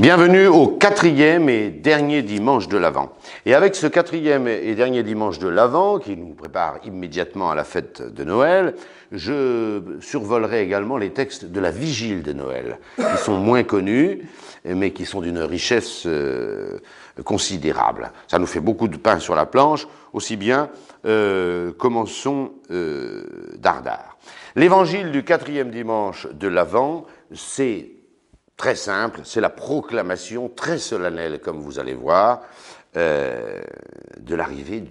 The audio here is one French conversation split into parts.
Bienvenue au quatrième et dernier dimanche de l'Avent. Et avec ce quatrième et dernier dimanche de l'Avent, qui nous prépare immédiatement à la fête de Noël, je survolerai également les textes de la Vigile de Noël, qui sont moins connus, mais qui sont d'une richesse considérable. Ça nous fait beaucoup de pain sur la planche, aussi bien commençons dardard. L'évangile du quatrième dimanche de l'Avent, c'est très simple, c'est la proclamation très solennelle, comme vous allez voir, de l'arrivée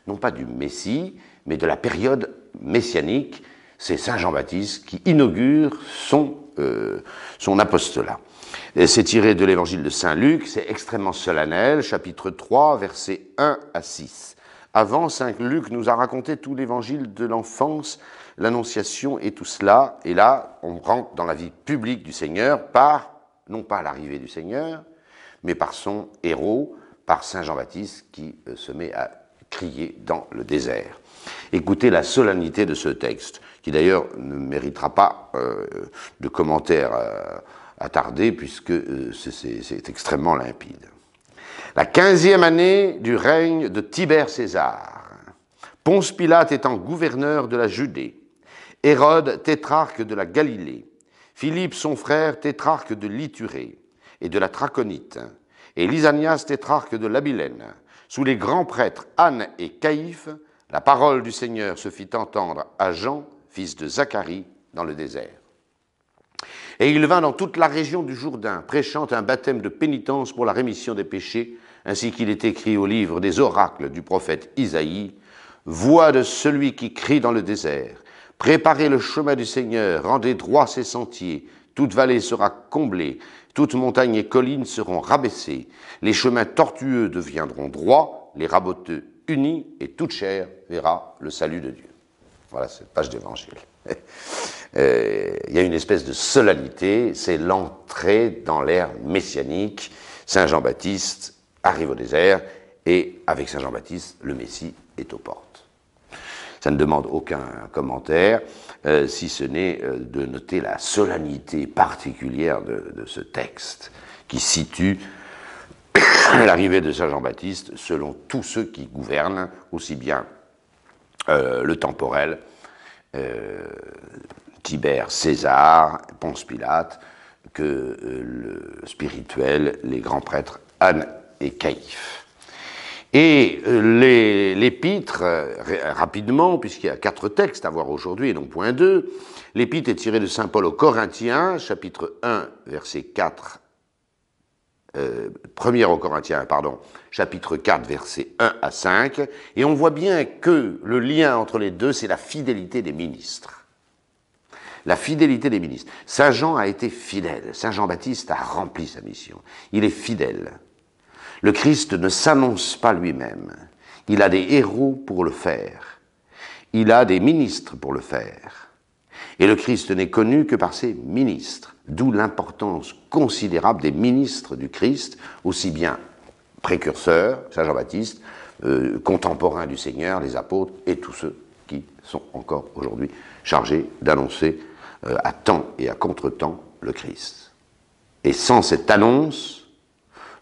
non pas du Messie, mais de la période messianique. C'est Saint Jean-Baptiste qui inaugure son apostolat. C'est tiré de l'évangile de Saint Luc, c'est extrêmement solennel, chapitre 3, versets 1 à 6. Avant, Saint Luc nous a raconté tout l'évangile de l'enfance, l'annonciation et tout cela, et là, on rentre dans la vie publique du Seigneur par, non pas l'arrivée du Seigneur, mais par son héros, par Saint Jean-Baptiste qui se met à crier dans le désert. Écoutez la solennité de ce texte, qui d'ailleurs ne méritera pas de commentaires attardés, puisque c'est extrêmement limpide. La 15e année du règne de Tibère César, Ponce Pilate étant gouverneur de la Judée, Hérode, tétrarque de la Galilée, Philippe, son frère, tétrarque de l'Ithurée et de la Traconite, et Lysanias, tétrarque de l'Abilène, sous les grands prêtres Anne et Caïphe, la parole du Seigneur se fit entendre à Jean, fils de Zacharie, dans le désert. Et il vint dans toute la région du Jourdain, prêchant un baptême de pénitence pour la rémission des péchés, ainsi qu'il est écrit au livre des oracles du prophète Isaïe, « Voix de celui qui crie dans le désert, préparez le chemin du Seigneur, rendez droit ses sentiers, toute vallée sera comblée, toute montagne et colline seront rabaissées, les chemins tortueux deviendront droits, les raboteux unis, et toute chair verra le salut de Dieu. » Voilà cette page d'évangile. Il y a une espèce de solennité, c'est l'entrée dans l'ère messianique. Saint Jean-Baptiste arrive au désert, et avec Saint Jean-Baptiste, le Messie est aux portes. Ça ne demande aucun commentaire, si ce n'est de noter la solennité particulière de ce texte, qui situe l'arrivée de Saint Jean-Baptiste selon tous ceux qui gouvernent, aussi bien le temporel, Tibère, César, Ponce Pilate, que le spirituel, les grands prêtres Anne et Caïphe. Et l'épître, rapidement, puisqu'il y a 4 textes à voir aujourd'hui et non point 2, l'épître est tirée de Saint Paul aux Corinthiens, chapitre 1, verset 4, 1er aux Corinthiens, pardon, chapitre 4, versets 1 à 5, et on voit bien que le lien entre les deux, c'est la fidélité des ministres. La fidélité des ministres. Saint Jean a été fidèle, Saint Jean-Baptiste a rempli sa mission. Il est fidèle. Le Christ ne s'annonce pas lui-même. Il a des héros pour le faire. Il a des ministres pour le faire. Et le Christ n'est connu que par ses ministres, d'où l'importance considérable des ministres du Christ, aussi bien précurseurs, Saint Jean-Baptiste, contemporains du Seigneur, les apôtres, et tous ceux qui sont encore aujourd'hui chargés d'annoncer à temps et à contre-temps le Christ. Et sans cette annonce,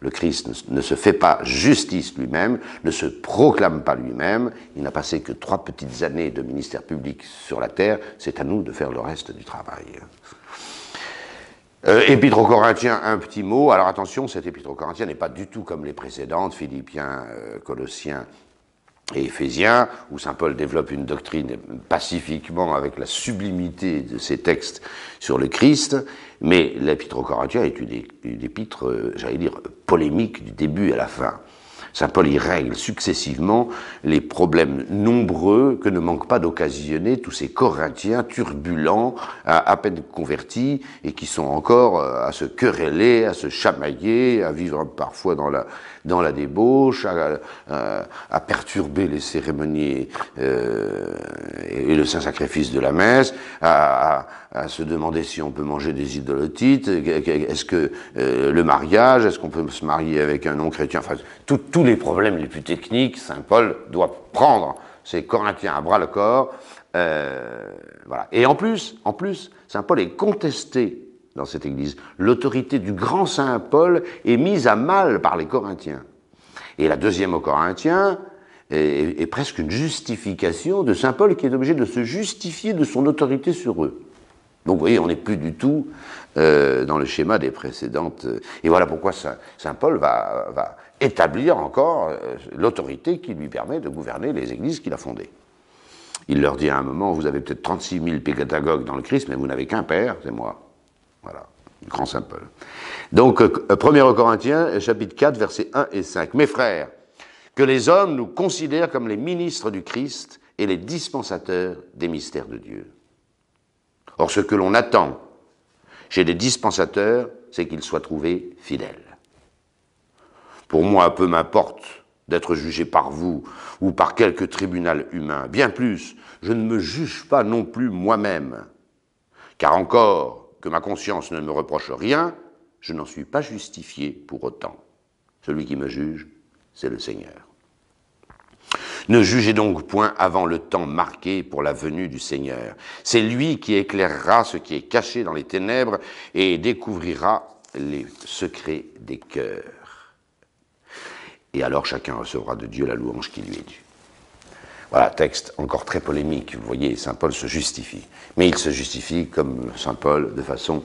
le Christ ne se fait pas justice lui-même, ne se proclame pas lui-même, il n'a passé que 3 petites années de ministère public sur la terre, c'est à nous de faire le reste du travail. Épître aux Corinthiens, un petit mot. Alors attention, cette épître aux Corinthiens n'est pas du tout comme les précédentes, Philippiens, Colossiens et Éphésiens, où saint Paul développe une doctrine pacifiquement avec la sublimité de ses textes sur le Christ, mais l'épître aux Corinthiens est une épître, j'allais dire, polémique du début à la fin. Saint Paul y règle successivement les problèmes nombreux que ne manquent pas d'occasionner tous ces Corinthiens turbulents, à peine convertis, et qui sont encore à se quereller, à se chamailler, à vivre parfois dans la débauche, à perturber les cérémonies et le saint sacrifice de la messe, à se demander si on peut manger des idolotites, est-ce que le mariage, est-ce qu'on peut se marier avec un non-chrétien, enfin, tous les problèmes les plus techniques, saint Paul doit prendre ces Corinthiens à bras-le-corps, voilà. Et en plus, saint Paul est contesté dans cette Église. L'autorité du grand saint Paul est mise à mal par les Corinthiens. Et la deuxième aux Corinthiens est presque une justification de saint Paul qui est obligé de se justifier de son autorité sur eux. Donc vous voyez, on n'est plus du tout dans le schéma des précédentes. Et voilà pourquoi saint Paul va établir encore l'autorité qui lui permet de gouverner les églises qu'il a fondées. Il leur dit à un moment, vous avez peut-être 36 000 pédagogues dans le Christ, mais vous n'avez qu'un père, c'est moi. Voilà, le grand saint Paul. Donc, 1 Corinthiens, chapitre 4, versets 1 et 5. Mes frères, que les hommes nous considèrent comme les ministres du Christ et les dispensateurs des mystères de Dieu. Or, ce que l'on attend chez les dispensateurs, c'est qu'ils soient trouvés fidèles. Pour moi, peu m'importe d'être jugé par vous ou par quelque tribunal humain. Bien plus, je ne me juge pas non plus moi-même, car encore que ma conscience ne me reproche rien, je n'en suis pas justifié pour autant. Celui qui me juge, c'est le Seigneur. Ne jugez donc point avant le temps marqué pour la venue du Seigneur. C'est lui qui éclairera ce qui est caché dans les ténèbres et découvrira les secrets des cœurs. Et alors chacun recevra de Dieu la louange qui lui est due. Voilà, texte encore très polémique. Vous voyez, saint Paul se justifie. Mais il se justifie, comme saint Paul, de façon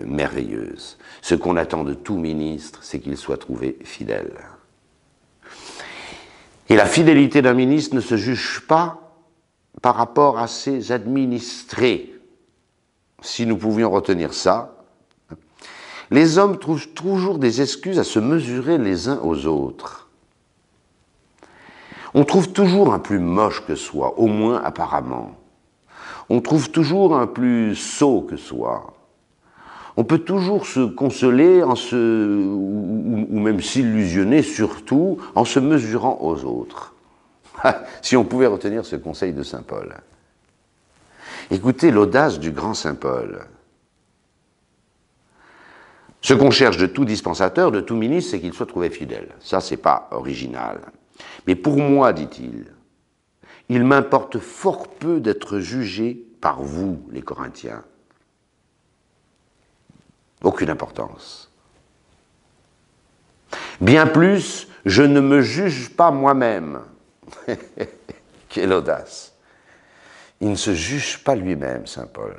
merveilleuse. Ce qu'on attend de tout ministre, c'est qu'il soit trouvé fidèle. Et la fidélité d'un ministre ne se juge pas par rapport à ses administrés. Si nous pouvions retenir ça, les hommes trouvent toujours des excuses à se mesurer les uns aux autres. On trouve toujours un plus moche que soi, au moins apparemment. On trouve toujours un plus sot que soi. On peut toujours se consoler ou même s'illusionner, surtout, en se mesurant aux autres. Si on pouvait retenir ce conseil de saint Paul. Écoutez l'audace du grand saint Paul. Ce qu'on cherche de tout dispensateur, de tout ministre, c'est qu'il soit trouvé fidèle. Ça, c'est pas original. Mais pour moi, dit-il, il m'importe fort peu d'être jugé par vous, les Corinthiens. Aucune importance. Bien plus, je ne me juge pas moi-même. Quelle audace. Il ne se juge pas lui-même, saint Paul.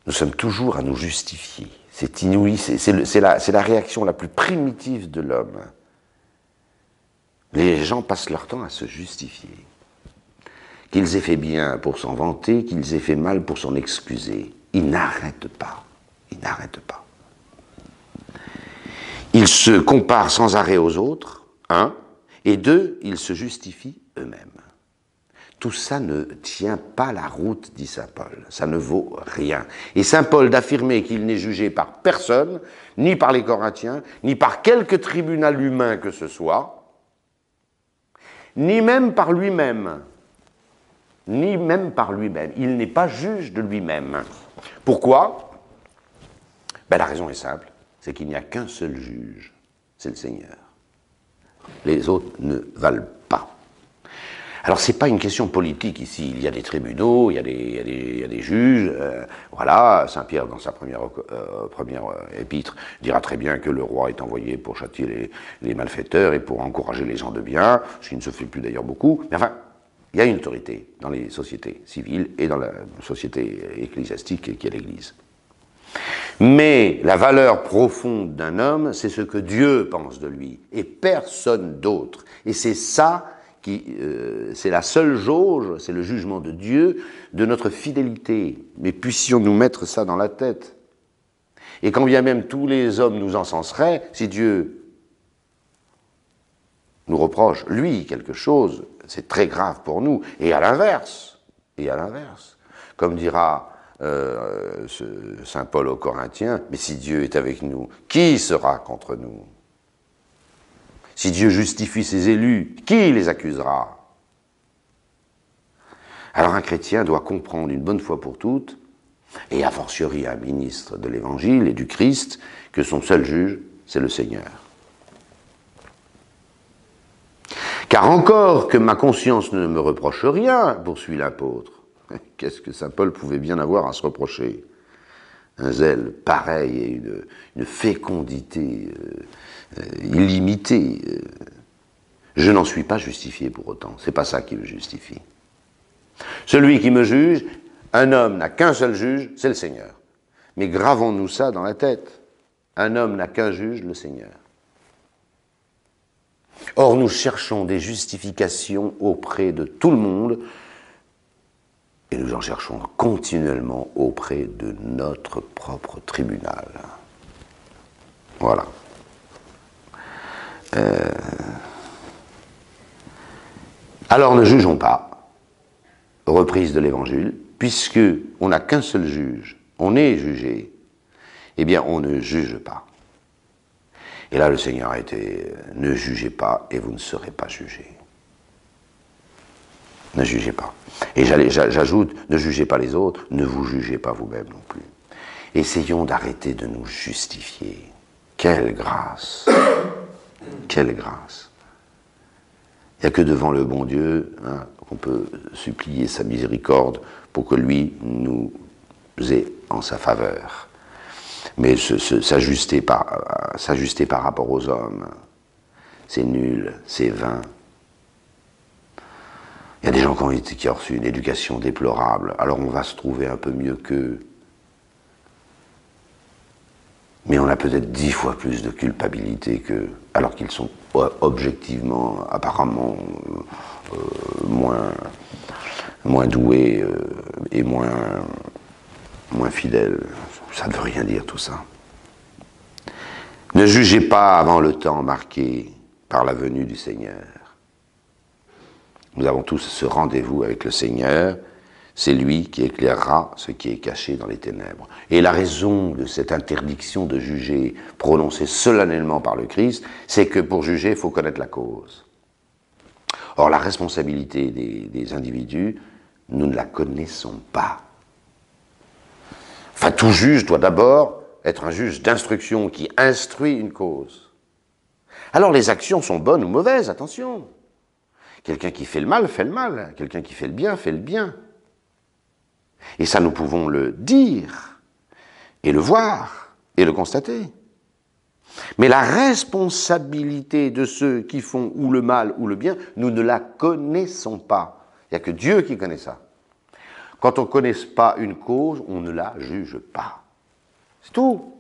Nous sommes toujours à nous justifier. C'est inouï, c'est la réaction la plus primitive de l'homme. Les gens passent leur temps à se justifier. Qu'ils aient fait bien pour s'en vanter, qu'ils aient fait mal pour s'en excuser. Ils n'arrêtent pas. Ils n'arrêtent pas. Ils se comparent sans arrêt aux autres, un, et deux, ils se justifient eux-mêmes. Tout ça ne tient pas la route, dit saint Paul. Ça ne vaut rien. Et saint Paul d'affirmer qu'il n'est jugé par personne, ni par les Corinthiens, ni par quelque tribunal humain que ce soit, ni même par lui-même. Ni même par lui-même. Il n'est pas juge de lui-même. Pourquoi? La raison est simple, c'est qu'il n'y a qu'un seul juge, c'est le Seigneur. Les autres ne valent pas. Alors, ce n'est pas une question politique ici. Il y a des tribunaux, il y a des juges. Voilà, saint Pierre, dans sa première épître, dira très bien que le roi est envoyé pour châtier les malfaiteurs et pour encourager les gens de bien, ce qui ne se fait plus d'ailleurs beaucoup. Mais enfin, il y a une autorité dans les sociétés civiles et dans la société ecclésiastique qui est l'Église. Mais la valeur profonde d'un homme, c'est ce que Dieu pense de lui, et personne d'autre. Et c'est ça c'est la seule jauge, c'est le jugement de Dieu, de notre fidélité. Mais puissions-nous mettre ça dans la tête. Et quand bien même tous les hommes nous encenseraient, si Dieu nous reproche, lui, quelque chose, c'est très grave pour nous. Et à l'inverse, comme dira saint Paul aux Corinthiens, mais si Dieu est avec nous, qui sera contre nous? Si Dieu justifie ses élus, qui les accusera? Alors un chrétien doit comprendre une bonne fois pour toutes, et a fortiori un ministre de l'Évangile et du Christ, que son seul juge, c'est le Seigneur. Car encore que ma conscience ne me reproche rien, poursuit l'apôtre, Qu'est-ce que saint Paul pouvait bien avoir à se reprocher? Un zèle pareil et une fécondité illimitée. Je n'en suis pas justifié pour autant. C'est pas ça qui me justifie. Celui qui me juge, un homme n'a qu'un seul juge, c'est le Seigneur. Mais gravons-nous ça dans la tête. Un homme n'a qu'un juge, le Seigneur. Or, nous cherchons des justifications auprès de tout le monde, et nous en cherchons continuellement auprès de notre propre tribunal. Voilà. Alors ne jugeons pas, reprise de l'Évangile, puisque on n'a qu'un seul juge, on est jugé, eh bien on ne juge pas. Et là le Seigneur a été, ne jugez pas et vous ne serez pas jugés. Ne jugez pas. Et j'ajoute, ne jugez pas les autres, ne vous jugez pas vous-même non plus. Essayons d'arrêter de nous justifier. Quelle grâce! Quelle grâce! Il n'y a que devant le bon Dieu qu'on peut supplier sa miséricorde pour que lui nous ait en sa faveur. Mais s'ajuster par rapport aux hommes, c'est nul, c'est vain. Il y a des gens qui ont reçu une éducation déplorable, alors on va se trouver un peu mieux qu'eux. Mais on a peut-être 10 fois plus de culpabilité qu'eux, alors qu'ils sont objectivement, apparemment, moins doués et moins fidèles. Ça ne veut rien dire tout ça. Ne jugez pas avant le temps marqué par la venue du Seigneur. Nous avons tous ce rendez-vous avec le Seigneur. C'est lui qui éclairera ce qui est caché dans les ténèbres. Et la raison de cette interdiction de juger prononcée solennellement par le Christ, c'est que pour juger, il faut connaître la cause. Or, la responsabilité des individus, nous ne la connaissons pas. Enfin, tout juge doit d'abord être un juge d'instruction qui instruit une cause. Alors, les actions sont bonnes ou mauvaises, attention. Quelqu'un qui fait le mal, fait le mal. Quelqu'un qui fait le bien, fait le bien. Et ça, nous pouvons le dire, et le voir, et le constater. Mais la responsabilité de ceux qui font ou le mal ou le bien, nous ne la connaissons pas. Il n'y a que Dieu qui connaît ça. Quand on ne connaît pas une cause, on ne la juge pas. C'est tout.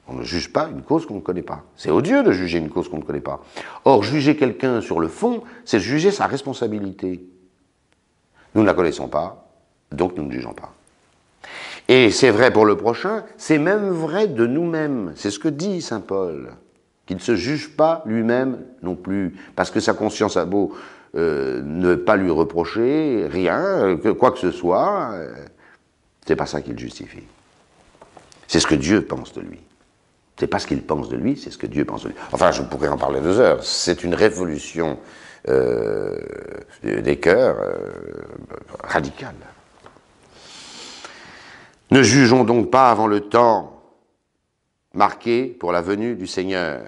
On ne juge pas une cause qu'on ne connaît pas. C'est odieux de juger une cause qu'on ne connaît pas. Or, juger quelqu'un sur le fond, c'est juger sa responsabilité. Nous ne la connaissons pas, donc nous ne jugeons pas. Et c'est vrai pour le prochain, c'est même vrai de nous-mêmes. C'est ce que dit saint Paul, qu'il ne se juge pas lui-même non plus, parce que sa conscience a beau ne pas lui reprocher rien, quoi que ce soit, c'est pas ça qu'il justifie. C'est ce que Dieu pense de lui. C'est pas ce qu'il pense de lui, c'est ce que Dieu pense de lui. Enfin, je pourrais en parler 2 heures. C'est une révolution des cœurs radicale. Ne jugeons donc pas avant le temps marqué pour la venue du Seigneur.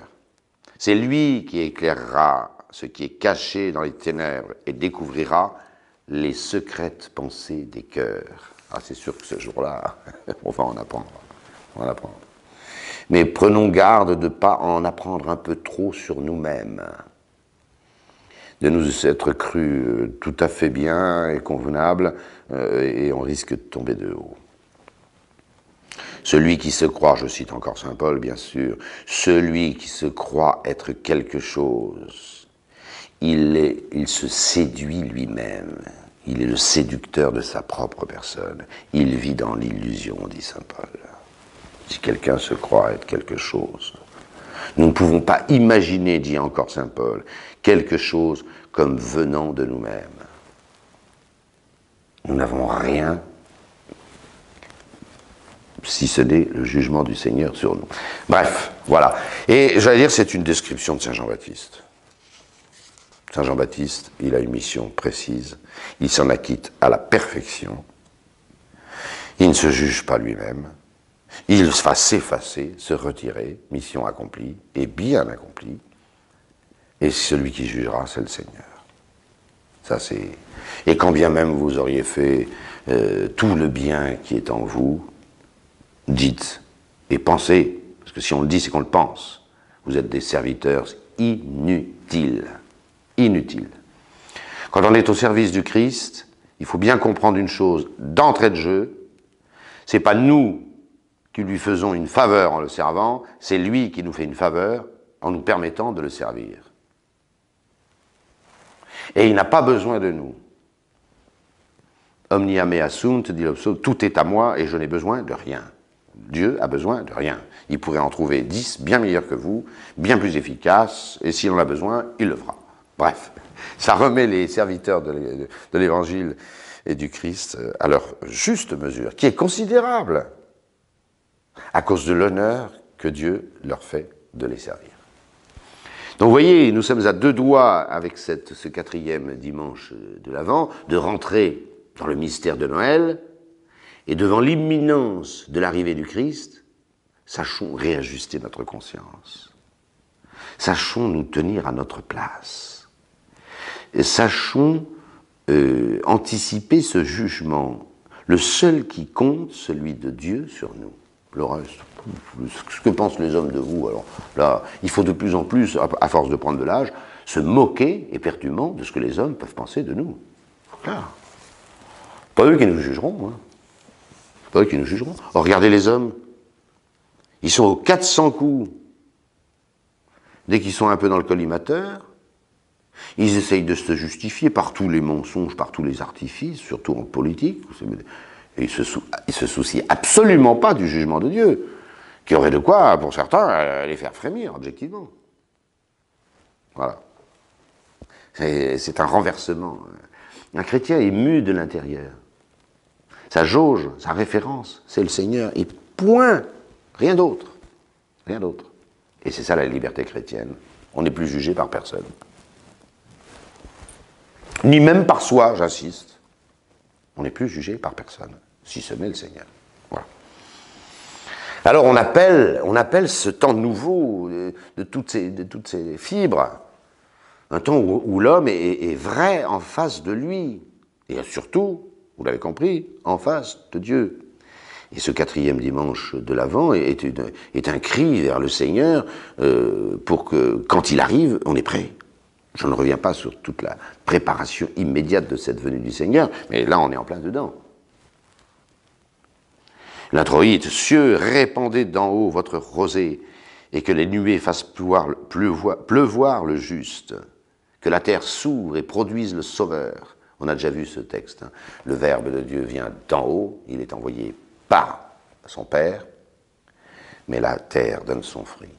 C'est lui qui éclairera ce qui est caché dans les ténèbres et découvrira les secrètes pensées des cœurs. Ah, c'est sûr que ce jour-là, on va en apprendre. On va en apprendre. Mais prenons garde de ne pas en apprendre un peu trop sur nous-mêmes, de nous être crus tout à fait bien et convenables, et on risque de tomber de haut. Celui qui se croit, je cite encore saint Paul bien sûr, celui qui se croit être quelque chose, il se séduit lui-même, il est le séducteur de sa propre personne, il vit dans l'illusion, dit saint Paul. Si quelqu'un se croit être quelque chose, nous ne pouvons pas imaginer, dit encore saint Paul, quelque chose comme venant de nous-mêmes. Nous n'avons rien si ce n'est le jugement du Seigneur sur nous. Bref, voilà. Et j'allais dire, c'est une description de saint Jean-Baptiste. Saint Jean-Baptiste, il a une mission précise. Il s'en acquitte à la perfection. Il ne se juge pas lui-même. Il va s'effacer, se retirer, mission accomplie, et bien accomplie. Et celui qui jugera, c'est le Seigneur. Ça, c'est... Et quand bien même vous auriez fait tout le bien qui est en vous, dites et pensez, parce que si on le dit, c'est qu'on le pense. Vous êtes des serviteurs inutiles. Inutiles. Quand on est au service du Christ, il faut bien comprendre une chose, d'entrée de jeu, c'est pas nous qui lui faisons une faveur en le servant, c'est lui qui nous fait une faveur en nous permettant de le servir. Et il n'a pas besoin de nous. Omnia mea sunt, dit le psaume, tout est à moi et je n'ai besoin de rien. Dieu a besoin de rien. Il pourrait en trouver 10 bien meilleurs que vous, bien plus efficaces, et s'il en a besoin, il le fera. Bref, ça remet les serviteurs de l'Évangile et du Christ à leur juste mesure, qui est considérable, à cause de l'honneur que Dieu leur fait de les servir. Donc vous voyez, nous sommes à deux doigts avec ce 4e dimanche de l'Avent, de rentrer dans le mystère de Noël, et devant l'imminence de l'arrivée du Christ, sachons réajuster notre conscience. Sachons nous tenir à notre place. Et sachons anticiper ce jugement, le seul qui compte, celui de Dieu sur nous. Le reste, ce que pensent les hommes de vous, alors là, il faut de plus en plus, à force de prendre de l'âge, se moquer éperdument de ce que les hommes peuvent penser de nous. Clair. Pas eux qui nous jugeront, hein. Pas eux qui nous jugeront. Oh, regardez les hommes. Ils sont aux 400 coups. Dès qu'ils sont un peu dans le collimateur, ils essayent de se justifier par tous les mensonges, par tous les artifices, surtout en politique. Et ils se soucient absolument pas du jugement de Dieu, qui aurait de quoi, pour certains, les faire frémir, objectivement. Voilà. C'est un renversement. Un chrétien est mu de l'intérieur. Sa jauge, sa référence, c'est le Seigneur, et point, rien d'autre. Rien d'autre. Et c'est ça la liberté chrétienne. On n'est plus jugé par personne. Ni même par soi, j'insiste. On n'est plus jugé par personne, si ce n'est le Seigneur. Voilà. Alors on appelle ce temps nouveau de toutes ces fibres, un temps où l'homme est vrai en face de lui, et surtout, vous l'avez compris, en face de Dieu. Et ce 4e dimanche de l'Avent est un cri vers le Seigneur pour que, quand il arrive, on est prêt. Je ne reviens pas sur toute la préparation immédiate de cette venue du Seigneur, mais là on est en plein dedans. L'introïte, cieux, répandez d'en haut votre rosée, et que les nuées fassent pleuvoir le juste, que la terre s'ouvre et produise le Sauveur. On a déjà vu ce texte. Hein. Le Verbe de Dieu vient d'en haut, il est envoyé par son Père, mais la terre donne son fruit.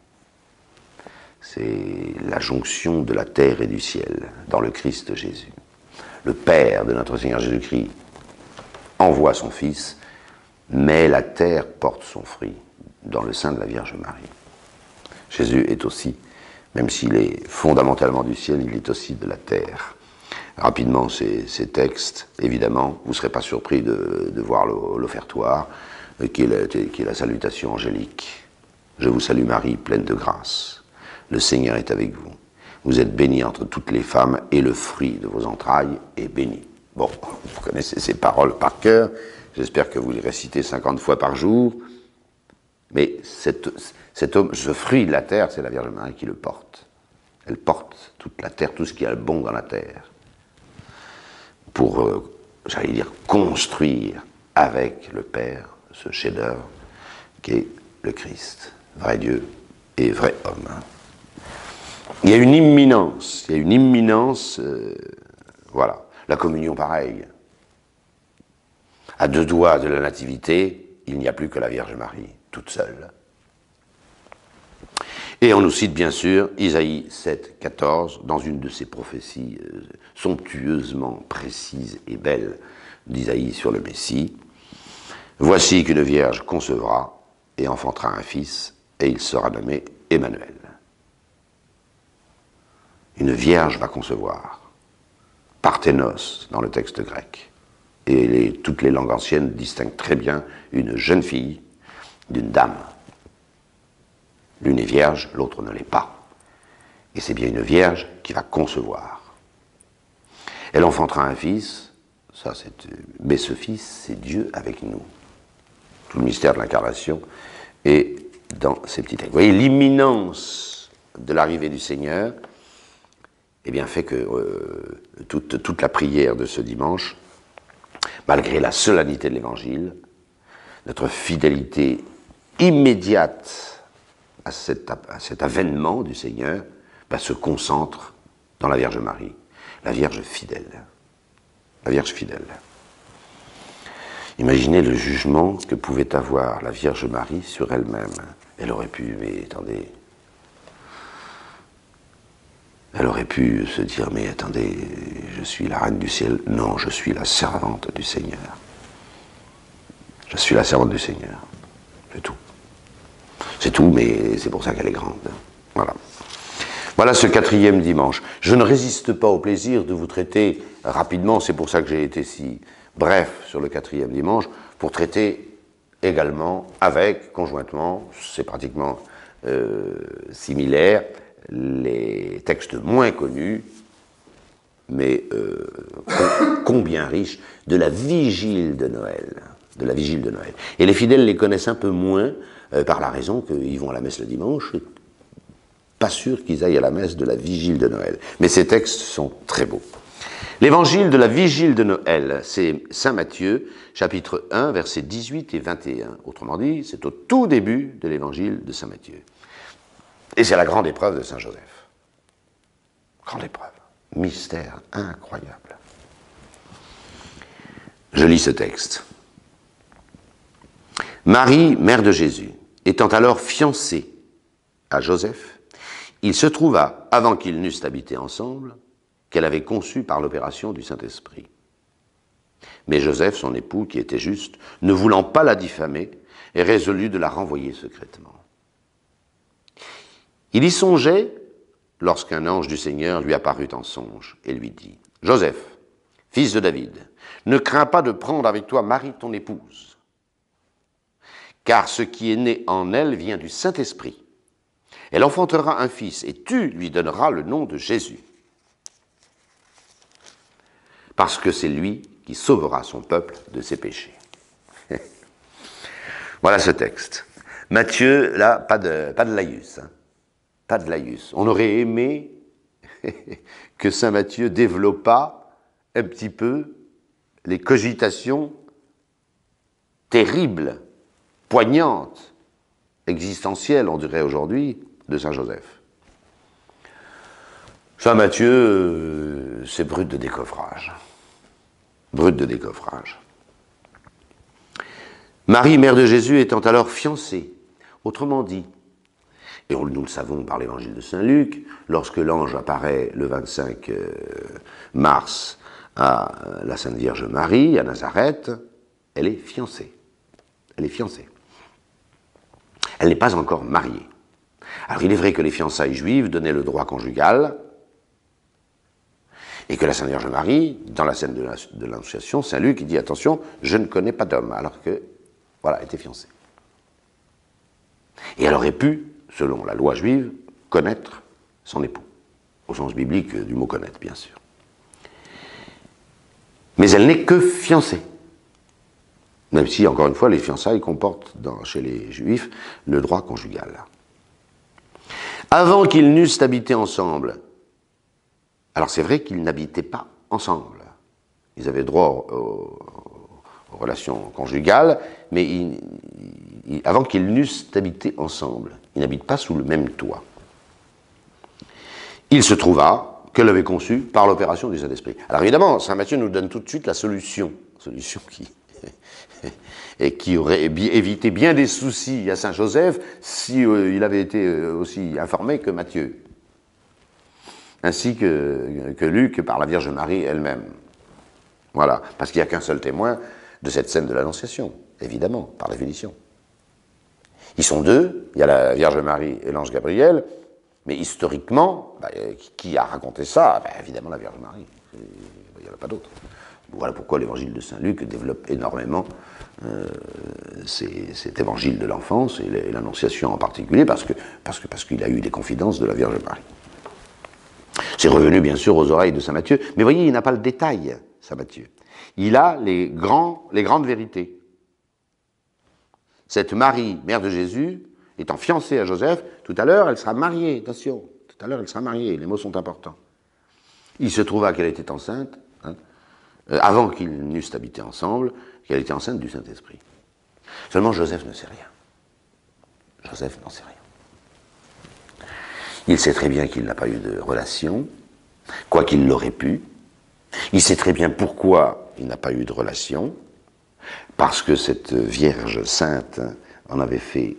C'est la jonction de la terre et du ciel dans le Christ Jésus. Le Père de notre Seigneur Jésus-Christ envoie son Fils, mais la terre porte son fruit dans le sein de la Vierge Marie. Jésus est aussi, même s'il est fondamentalement du ciel, il est aussi de la terre. Rapidement, ces textes, évidemment, vous ne serez pas surpris de voir l'offertoire, qui est la salutation angélique. Je vous salue Marie, pleine de grâce. Le Seigneur est avec vous. Vous êtes bénie entre toutes les femmes, et le fruit de vos entrailles est béni. Bon, vous connaissez ces paroles par cœur. J'espère que vous les récitez 50 fois par jour. Mais ce fruit de la terre, c'est la Vierge Marie qui le porte. Elle porte toute la terre, tout ce qui a le bon dans la terre, pour, j'allais dire, construire avec le Père ce chef-d'œuvre qui est le Christ, vrai Dieu et vrai homme. Il y a une imminence, voilà. La communion, pareil. À deux doigts de la Nativité, il n'y a plus que la Vierge Marie, toute seule. Et on nous cite bien sûr Isaïe 7, 14, dans une de ces prophéties somptueusement précises et belles d'Isaïe sur le Messie. « Voici qu'une vierge concevra et enfantera un fils, et il sera nommé Emmanuel. » Une vierge va concevoir. Parthénos dans le texte grec. Et toutes les langues anciennes distinguent très bien une jeune fille d'une dame. L'une est vierge, l'autre ne l'est pas. Et c'est bien une vierge qui va concevoir. Elle enfantera un fils, Ça, mais ce Fils, c'est Dieu avec nous. Tout le mystère de l'incarnation est dans ces petits textes. Vous voyez, l'imminence de l'arrivée du Seigneur, eh bien, fait que toute la prière de ce dimanche, malgré la solennité de l'Évangile, notre fidélité immédiate à cet avènement du Seigneur, se concentre dans la Vierge Marie, la Vierge fidèle. La Vierge fidèle. Imaginez le jugement que pouvait avoir la Vierge Marie sur elle-même. Elle aurait pu, mais attendez, elle aurait pu se dire, mais attendez, je suis la reine du ciel. Non, je suis la servante du Seigneur. Je suis la servante du Seigneur. C'est tout. C'est tout, mais c'est pour ça qu'elle est grande. Voilà. Voilà ce 4e dimanche. Je ne résiste pas au plaisir de vous traiter rapidement, c'est pour ça que j'ai été si bref sur le 4e dimanche, pour traiter également avec, conjointement, c'est pratiquement similaire, les textes moins connus, mais combien riches, de la vigile de Noël. De la vigile de Noël. Et les fidèles les connaissent un peu moins, par la raison qu'ils vont à la messe le dimanche, pas sûr qu'ils aillent à la messe de la vigile de Noël. Mais ces textes sont très beaux. L'évangile de la vigile de Noël, c'est Saint Matthieu, chapitre 1, versets 18 et 21. Autrement dit, c'est au tout début de l'évangile de Saint Matthieu. Et c'est la grande épreuve de Saint Joseph. Grande épreuve. Mystère incroyable. Je lis ce texte. Marie, mère de Jésus, étant alors fiancée à Joseph, il se trouva, avant qu'ils n'eussent habité ensemble, qu'elle avait conçu par l'opération du Saint-Esprit. Mais Joseph, son époux, qui était juste, ne voulant pas la diffamer, est résolu de la renvoyer secrètement. Il y songeait lorsqu'un ange du Seigneur lui apparut en songe et lui dit « Joseph, fils de David, ne crains pas de prendre avec toi Marie ton épouse, car ce qui est né en elle vient du Saint-Esprit. Elle enfantera un fils, et tu lui donneras le nom de Jésus, parce que c'est lui qui sauvera son peuple de ses péchés. » Voilà ce texte. Matthieu, là, pas de laïus. Hein. Pas de laïus. On aurait aimé que saint Matthieu développât un petit peu les cogitations terribles, poignantes, existentielles, on dirait aujourd'hui, de saint Joseph. Saint Matthieu, c'est brut de décoffrage. Brut de décoffrage. Marie, mère de Jésus, étant alors fiancée, autrement dit, et nous le savons par l'évangile de saint Luc, lorsque l'ange apparaît le 25 mars à la Sainte Vierge Marie, à Nazareth, elle est fiancée. Elle est fiancée. Elle n'est pas encore mariée. Alors il est vrai que les fiançailles juives donnaient le droit conjugal, et que la Sainte Vierge Marie, dans la scène de l'Annonciation, saint Luc, il dit « Attention, je ne connais pas d'homme », alors que, voilà, elle était fiancée. Et elle aurait pu, selon la loi juive, connaître son époux, au sens biblique du mot « connaître », bien sûr. Mais elle n'est que fiancée. Même si, encore une fois, les fiançailles comportent, chez les Juifs, le droit conjugal. Avant qu'ils n'eussent habité ensemble, alors c'est vrai qu'ils n'habitaient pas ensemble. Ils avaient droit aux relations conjugales, mais avant qu'ils n'eussent habité ensemble, ils n'habitent pas sous le même toit. Il se trouva qu'elle avait conçu par l'opération du Saint-Esprit. Alors évidemment, saint Matthieu nous donne tout de suite la solution qui aurait évité bien des soucis à saint Joseph si il avait été aussi informé que Matthieu, ainsi que Luc par la Vierge Marie elle-même. Voilà, parce qu'il n'y a qu'un seul témoin de cette scène de l'Annonciation, évidemment, par définition. Ils sont deux, il y a la Vierge Marie et l'ange Gabriel, mais historiquement, qui a raconté ça? Évidemment la Vierge Marie, il n'y en a pas d'autre. Voilà pourquoi l'évangile de saint Luc développe énormément cet évangile de l'enfance et l'Annonciation en particulier, parce qu'il a eu des confidences de la Vierge Marie. C'est revenu bien sûr aux oreilles de saint Matthieu, mais voyez, il n'a pas le détail, saint Matthieu. Il a les grandes vérités. Cette Marie, mère de Jésus, étant fiancée à Joseph, tout à l'heure, elle sera mariée, attention, tout à l'heure, elle sera mariée, les mots sont importants. Il se trouva qu'elle était enceinte, avant qu'ils n'eussent habité ensemble, qu'elle était enceinte du Saint-Esprit. Seulement, Joseph ne sait rien. Joseph n'en sait rien. Il sait très bien qu'il n'a pas eu de relation, quoi qu'il l'aurait pu. Il sait très bien pourquoi il n'a pas eu de relation, parce que cette Vierge sainte en avait fait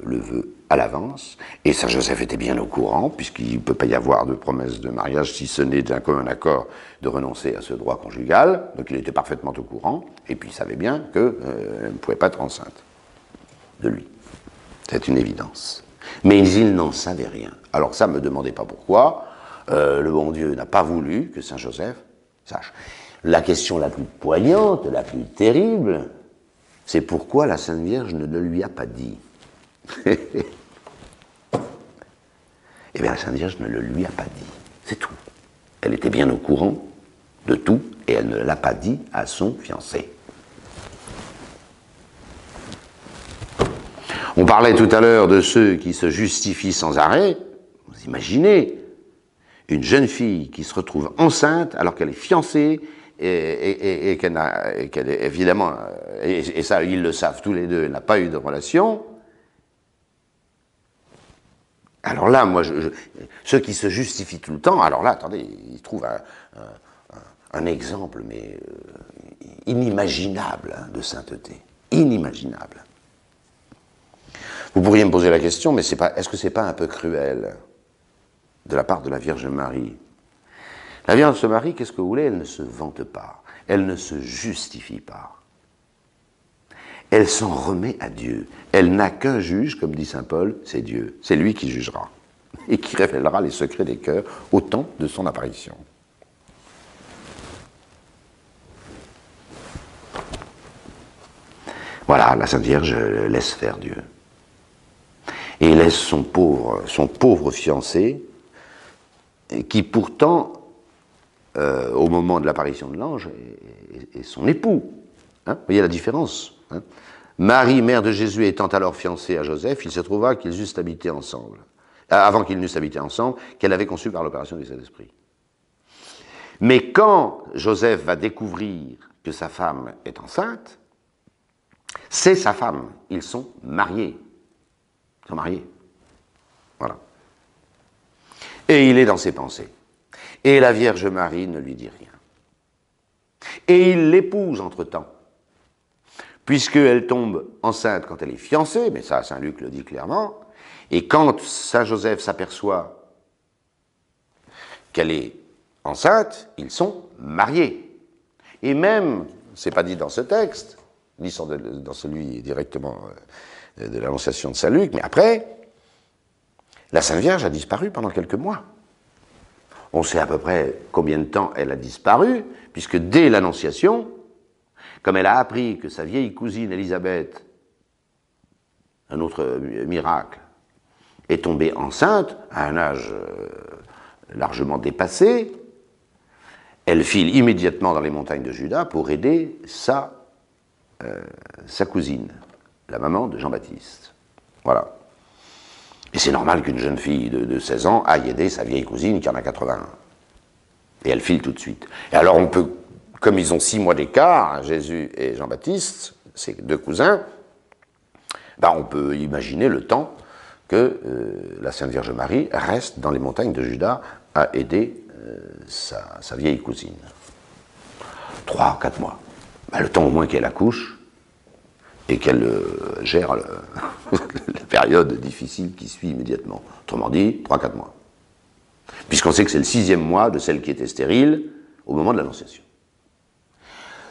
le vœu à l'avance, et Saint Joseph était bien au courant, puisqu'il ne peut pas y avoir de promesse de mariage si ce n'est d'un commun accord de renoncer à ce droit conjugal, donc il était parfaitement au courant, et puis il savait bien qu'elle ne pouvait pas être enceinte de lui. C'est une évidence. Mais il n'en savait rien. Alors ça, ne me demandez pas pourquoi, le bon Dieu n'a pas voulu que Saint Joseph sache. La question la plus poignante, la plus terrible, c'est pourquoi la Sainte Vierge ne le lui a pas dit. Eh bien, la Sainte Vierge ne le lui a pas dit. C'est tout. Elle était bien au courant de tout et elle ne l'a pas dit à son fiancé. On parlait tout à l'heure de ceux qui se justifient sans arrêt. Vous imaginez une jeune fille qui se retrouve enceinte alors qu'elle est fiancée et qu'elle est évidemment, et ça ils le savent tous les deux, elle n'a pas eu de relation. Alors là, moi, ceux qui se justifient tout le temps, alors là, attendez, ils trouvent un exemple, mais inimaginable de sainteté. Inimaginable. Vous pourriez me poser la question, mais est-ce que c'est pas un peu cruel de la part de la Vierge Marie? La Vierge Marie, qu'est-ce que vous voulez? Elle ne se vante pas, elle ne se justifie pas. Elle s'en remet à Dieu. Elle n'a qu'un juge, comme dit saint Paul, c'est Dieu. C'est lui qui jugera et qui révélera les secrets des cœurs au temps de son apparition. Voilà, la Sainte Vierge laisse faire Dieu. Et laisse son pauvre fiancé, qui pourtant, au moment de l'apparition de l'ange, est son époux. Hein, vous voyez la différence, hein? Marie, mère de Jésus, étant alors fiancée à Joseph, il se trouva qu'ils eussent habité ensemble, avant qu'ils n'eussent habité ensemble, qu'elle avait conçu par l'opération du Saint-Esprit. Mais quand Joseph va découvrir que sa femme est enceinte, c'est sa femme, ils sont mariés. Ils sont mariés. Voilà. Et il est dans ses pensées. Et la Vierge Marie ne lui dit rien. Et il l'épouse entre-temps, puisqu'elle tombe enceinte quand elle est fiancée, mais ça, saint Luc le dit clairement, et quand saint Joseph s'aperçoit qu'elle est enceinte, ils sont mariés. Et même, c'est pas dit dans ce texte, ni dans celui directement de l'Annonciation de saint Luc, mais après, la Sainte Vierge a disparu pendant quelques mois. On sait à peu près combien de temps elle a disparu, puisque dès l'Annonciation, comme elle a appris que sa vieille cousine Élisabeth, un autre miracle, est tombée enceinte à un âge largement dépassé, elle file immédiatement dans les montagnes de Juda pour aider sa cousine, la maman de Jean-Baptiste. Voilà. Et c'est normal qu'une jeune fille de 16 ans aille aider sa vieille cousine qui en a 81. Et elle file tout de suite. Et alors on peut, comme ils ont 6 mois d'écart, Jésus et Jean-Baptiste, ces deux cousins, ben on peut imaginer le temps que la Sainte Vierge Marie reste dans les montagnes de Juda à aider sa vieille cousine. 3 ou 4 mois. Ben, le temps au moins qu'elle accouche et qu'elle gère la période difficile qui suit immédiatement. Autrement dit, 3-4 mois. Puisqu'on sait que c'est le 6e mois de celle qui était stérile au moment de l'Annonciation.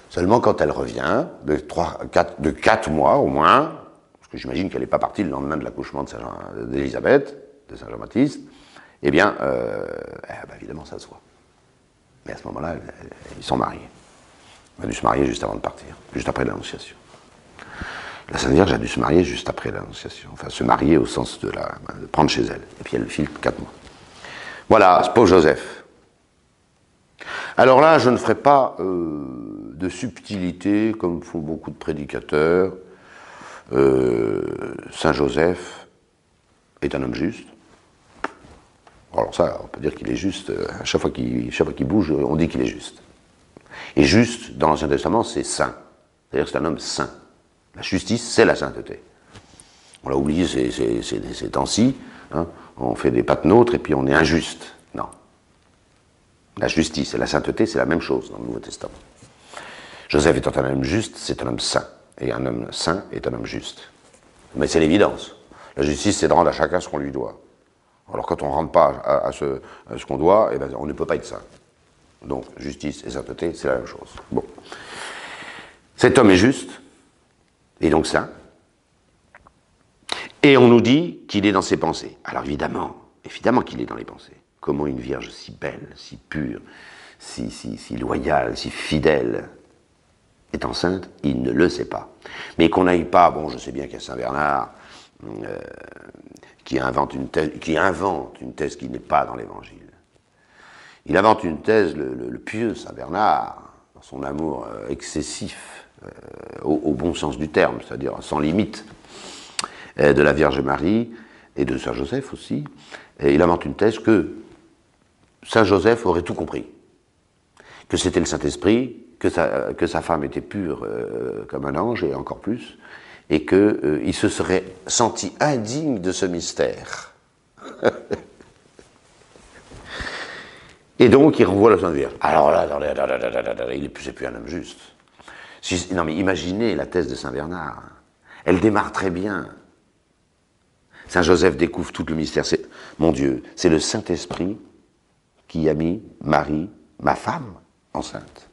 Seulement quand elle revient, de 4 mois au moins, parce que j'imagine qu'elle n'est pas partie le lendemain de l'accouchement d'Élisabeth, de Saint Jean-Baptiste, eh bien, évidemment, ça se voit. Mais à ce moment-là, ils sont mariés. Elle a dû se marier juste avant de partir, juste après l'Annonciation. La Sainte Vierge a dû se marier juste après l'Annonciation. Enfin, se marier au sens de prendre chez elle. Et puis elle file 4 mois. Voilà, ce pauvre Joseph. Alors là, je ne ferai pas de subtilité, comme font beaucoup de prédicateurs. Saint Joseph est un homme juste. Alors ça, on peut dire qu'il est juste. À chaque fois qu'il bouge, on dit qu'il est juste. Et juste, dans l'Ancien Testament, c'est saint. C'est-à-dire que c'est un homme saint. La justice, c'est la sainteté. On l'a oublié ces temps-ci. Hein. On fait des patenôtres et puis on est injuste. Non. La justice et la sainteté, c'est la même chose dans le Nouveau Testament. Joseph étant un homme juste, c'est un homme saint. Et un homme saint est un homme juste. Mais c'est l'évidence. La justice, c'est de rendre à chacun ce qu'on lui doit. Alors quand on ne rend pas à ce qu'on doit, eh ben, on ne peut pas être saint. Donc justice et sainteté, c'est la même chose. Bon. Cet homme est juste, et donc saint. Et on nous dit qu'il est dans ses pensées. Alors évidemment qu'il est dans les pensées. Comment une vierge si belle, si pure, si loyale, si fidèle est enceinte, il ne le sait pas. Mais qu'on n'aille pas, bon, je sais bien qu'il y a Saint Bernard qui invente une thèse qui n'est pas dans l'Évangile. Il invente une thèse, le pieux Saint Bernard, dans son amour excessif, au bon sens du terme, c'est-à-dire sans limite, de la Vierge Marie et de Saint Joseph aussi. Et il invente une thèse que Saint Joseph aurait tout compris, que c'était le Saint-Esprit, que sa femme était pure comme un ange, et encore plus, et qu'il se serait senti indigne de ce mystère. Et donc, il renvoie la Sainte Vierge. Alors là, c'est plus un homme juste. Non, mais imaginez la thèse de Saint Bernard. Elle démarre très bien. Saint Joseph découvre tout le mystère. Mon Dieu, c'est le Saint-Esprit qui a mis Marie, ma femme, enceinte.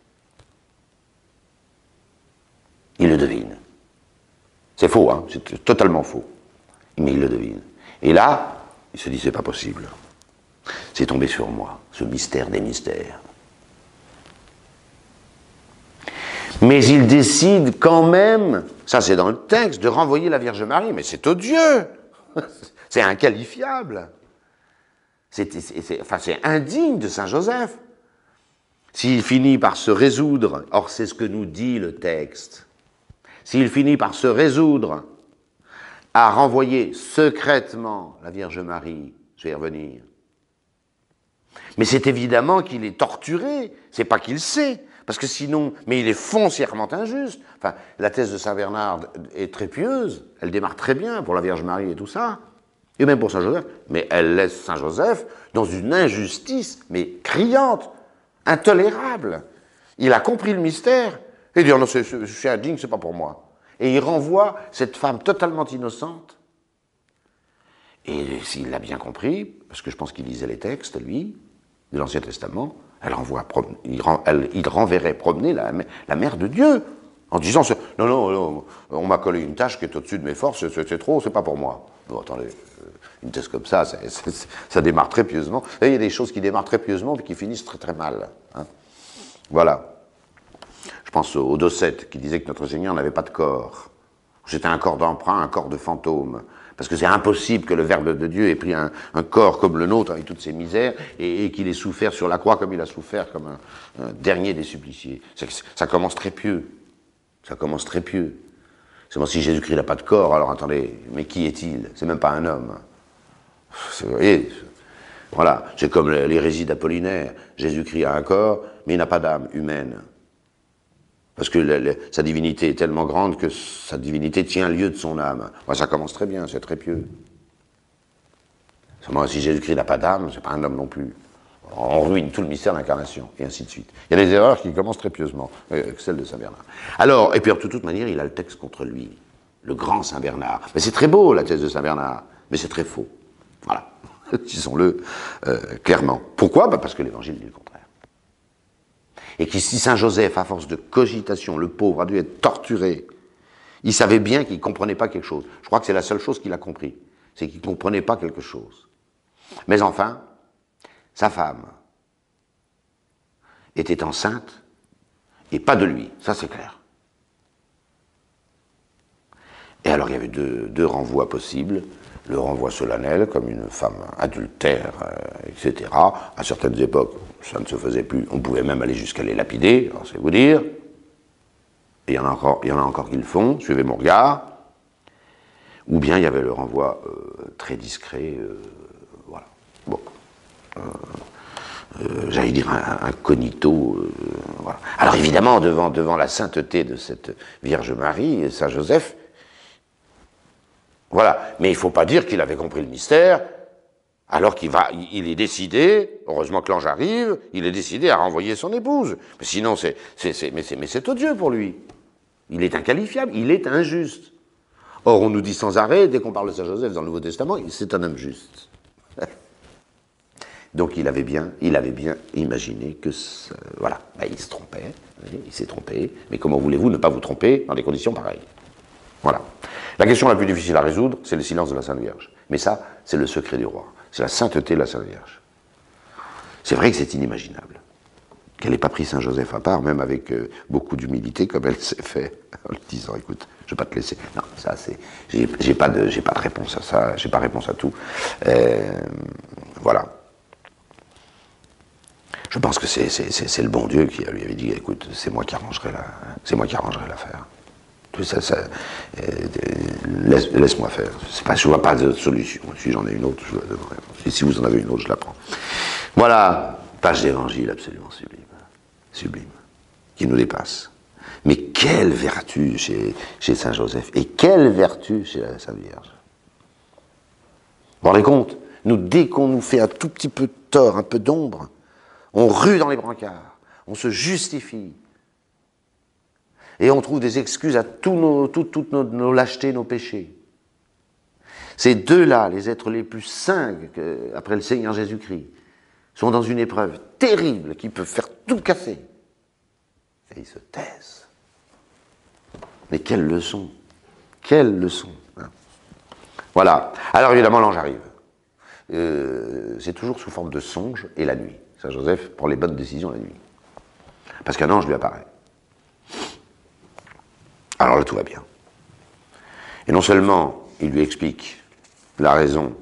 Il le devine. C'est faux, hein, c'est totalement faux. Mais il le devine. Et là, il se dit, c'est pas possible. C'est tombé sur moi, ce mystère des mystères. Mais il décide quand même, ça c'est dans le texte, de renvoyer la Vierge Marie. Mais c'est odieux. C'est inqualifiable. C'est indigne de Saint Joseph. S'il finit par se résoudre, or c'est ce que nous dit le texte, s'il finit par se résoudre à renvoyer secrètement la Vierge Marie, je vais y revenir, mais c'est évidemment qu'il est torturé, c'est pas qu'il sait, parce que sinon, mais il est foncièrement injuste. Enfin, la thèse de Saint Bernard est très pieuse, elle démarre très bien pour la Vierge Marie et tout ça, et même pour Saint Joseph, mais elle laisse Saint Joseph dans une injustice, mais criante, intolérable. Il a compris le mystère, et il dit, oh non, je suis indigne, c'est pas pour moi. Et il renvoie cette femme totalement innocente, et s'il l'a bien compris, parce que je pense qu'il lisait les textes, lui, de l'Ancien Testament, il renverrait promener la mère de Dieu, en disant, non, on m'a collé une tâche qui est au-dessus de mes forces, c'est trop, c'est pas pour moi. Bon, attendez, une thèse comme ça, ça démarre très pieusement. Et il y a des choses qui démarrent très pieusement et qui finissent très très mal. Hein. Voilà. Je pense au Docète qui disait que notre Seigneur n'avait pas de corps. C'était un corps d'emprunt, un corps de fantôme. Parce que c'est impossible que le Verbe de Dieu ait pris un corps comme le nôtre avec toutes ses misères et qu'il ait souffert sur la croix comme il a souffert comme un dernier des suppliciés. Ça commence très pieux. Ça commence très pieux. C'est bon, si Jésus-Christ n'a pas de corps, alors attendez, mais qui est-il? C'est même pas un homme. Vous voyez, voilà, c'est comme l'hérésie d'Apollinaire. Jésus-Christ a un corps, mais il n'a pas d'âme humaine. Parce que sa divinité est tellement grande que sa divinité tient lieu de son âme. Enfin, ça commence très bien, c'est très pieux. Seulement, si Jésus-Christ n'a pas d'âme, c'est pas un homme non plus. On ruine tout le mystère de l'incarnation, et ainsi de suite. Il y a des erreurs qui commencent très pieusement, celle de Saint Bernard. Alors, et puis de toute manière, il a le texte contre lui, le grand Saint Bernard. Mais c'est très beau, la thèse de Saint Bernard, mais c'est très faux. Voilà, disons-le clairement. Pourquoi? Parce que l'Évangile dit le contraire. Et que si Saint Joseph, à force de cogitation, le pauvre, a dû être torturé, il savait bien qu'il ne comprenait pas quelque chose. Je crois que c'est la seule chose qu'il a compris, c'est qu'il ne comprenait pas quelque chose. Mais enfin, sa femme était enceinte, et pas de lui, ça c'est clair. Et alors il y avait deux renvois possibles. Le renvoi solennel, comme une femme adultère, etc. À certaines époques, ça ne se faisait plus. On pouvait même aller jusqu'à les lapider, alors c'est vous dire. et il y en a encore qui le font, suivez mon regard, ou bien il y avait le renvoi très discret, voilà. Bon. J'allais dire incognito. Voilà. Alors évidemment, devant la sainteté de cette Vierge Marie et Saint Joseph, voilà. Mais il ne faut pas dire qu'il avait compris le mystère, alors il est décidé, heureusement que l'ange arrive, il est décidé à renvoyer son épouse. Mais sinon, c'est odieux pour lui. Il est inqualifiable, il est injuste. Or, on nous dit sans arrêt, dès qu'on parle de Saint Joseph dans le Nouveau Testament, c'est un homme juste. Donc il avait bien imaginé que, voilà, il se trompait, il s'est trompé, mais comment voulez-vous ne pas vous tromper dans des conditions pareilles? Voilà. La question la plus difficile à résoudre, c'est le silence de la Sainte Vierge. Mais ça, c'est le secret du roi. C'est la sainteté de la Sainte Vierge. C'est vrai que c'est inimaginable qu'elle n'ait pas pris Saint Joseph à part, même avec beaucoup d'humilité, comme elle s'est fait, en lui disant, écoute, je ne vais pas te laisser. Non, ça, c'est... J'ai pas de réponse à ça, j'ai pas réponse à tout. Voilà. Je pense que c'est le bon Dieu qui lui avait dit, écoute, c'est moi qui arrangerai l'affaire. Laisse-moi faire. Je ne vois pas de solution. Si j'en ai une autre, je la donnerai. Et si vous en avez une autre, je la prends. Voilà, page d'évangile absolument sublime. Sublime. Qui nous dépasse. Mais quelle vertu chez Saint Joseph. Et quelle vertu chez la Sainte Vierge. Vous vous rendez compte? Nous, dès qu'on nous fait un tout petit peu de tort, un peu d'ombre, on rue dans les brancards, on se justifie. Et on trouve des excuses à toutes nos lâchetés, nos péchés. Ces deux-là, les êtres les plus saints après le Seigneur Jésus-Christ, sont dans une épreuve terrible qui peut faire tout casser. Et ils se taisent. Mais quelle leçon! Quelle leçon! Hein. Voilà. Alors évidemment, l'ange arrive. C'est toujours sous forme de songe et la nuit. Saint Joseph prend les bonnes décisions la nuit. Parce qu'un ange lui apparaît. Alors là, tout va bien. Et non seulement il lui explique la raison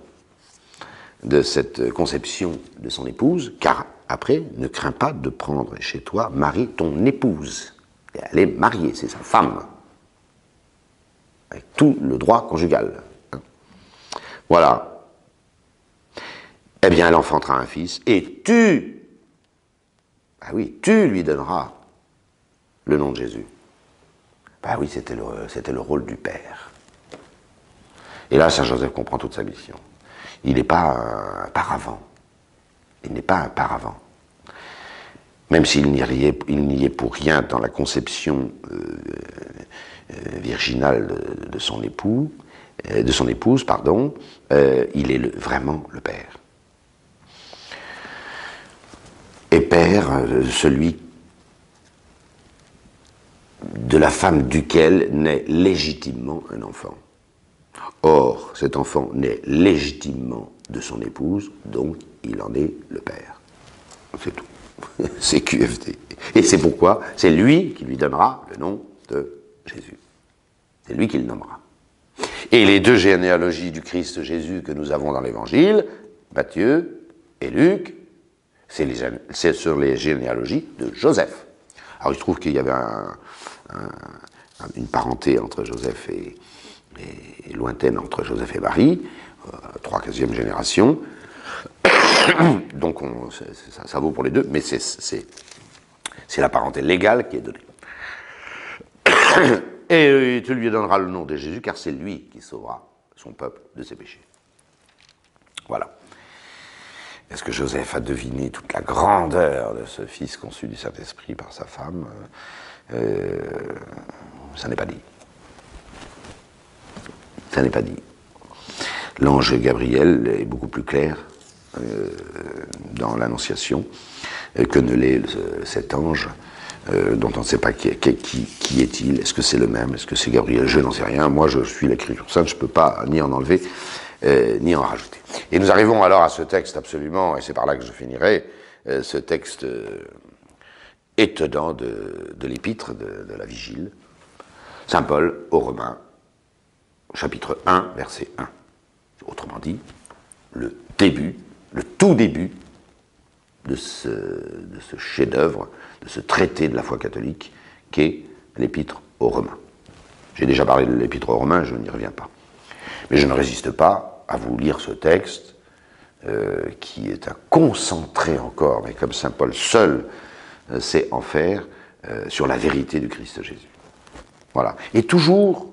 de cette conception de son épouse, car après, ne crains pas de prendre chez toi Marie, ton épouse. Et elle est mariée, c'est sa femme. Avec tout le droit conjugal. Voilà. Eh bien, elle enfantera un fils, et tu lui donneras le nom de Jésus. Ben oui, c'était le rôle du père. Et là, Saint Joseph comprend toute sa mission. Il n'est pas un paravent. Il n'est pas un paravent. Même s'il n'y est pour rien dans la conception virginale de son épouse, il est vraiment le père. Et père, celui de la femme duquel naît légitimement un enfant. Or, cet enfant naît légitimement de son épouse, donc il en est le père. C'est tout. C'est QFD. Et c'est pourquoi c'est lui qui lui donnera le nom de Jésus. C'est lui qui le nommera. Et les deux généalogies du Christ Jésus que nous avons dans l'Évangile, Matthieu et Luc, c'est sur les généalogies de Joseph. Alors il se trouve qu'il y avait une parenté entre Joseph et lointaine entre Joseph et Marie, 3e génération. Donc ça vaut pour les deux, mais c'est la parenté légale qui est donnée. Et tu lui donneras le nom de Jésus, car c'est lui qui sauvera son peuple de ses péchés. Voilà. Est-ce que Joseph a deviné toute la grandeur de ce fils conçu du Saint-Esprit par sa femme? Ça n'est pas dit. Ça n'est pas dit. L'ange Gabriel est beaucoup plus clair dans l'Annonciation que ne l'est cet ange dont on ne sait pas qui est-il. Est-ce que c'est le même? Est-ce que c'est Gabriel? Je n'en sais rien. Moi, je suis l'Écriture sainte, je ne peux pas ni en enlever ni en rajouter. Et nous arrivons alors à ce texte absolument, et c'est par là que je finirai, ce texte étonnant de l'épître de la Vigile. Saint Paul aux Romains, chapitre 1, verset 1. Autrement dit, le tout début de ce chef-d'œuvre, de ce traité de la foi catholique, qu'est l'épître aux Romains. J'ai déjà parlé de l'Épître aux Romains, je n'y reviens pas. Mais je ne résiste pas à vous lire ce texte, qui est un concentré encore, mais comme saint Paul seul sait en faire, sur la vérité du Christ Jésus. Voilà. Et toujours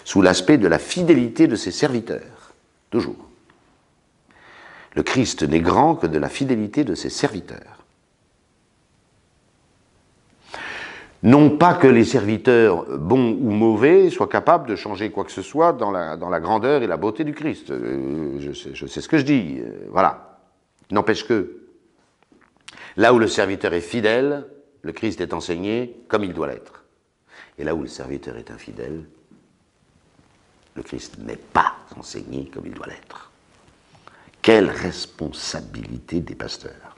sous l'aspect de la fidélité de ses serviteurs. Toujours. Le Christ n'est grand que de la fidélité de ses serviteurs. Non pas que les serviteurs, bons ou mauvais, soient capables de changer quoi que ce soit dans la grandeur et la beauté du Christ. Je sais ce que je dis, voilà. N'empêche que, là où le serviteur est fidèle, le Christ est enseigné comme il doit l'être. Et là où le serviteur est infidèle, le Christ n'est pas enseigné comme il doit l'être. Quelle responsabilité des pasteurs!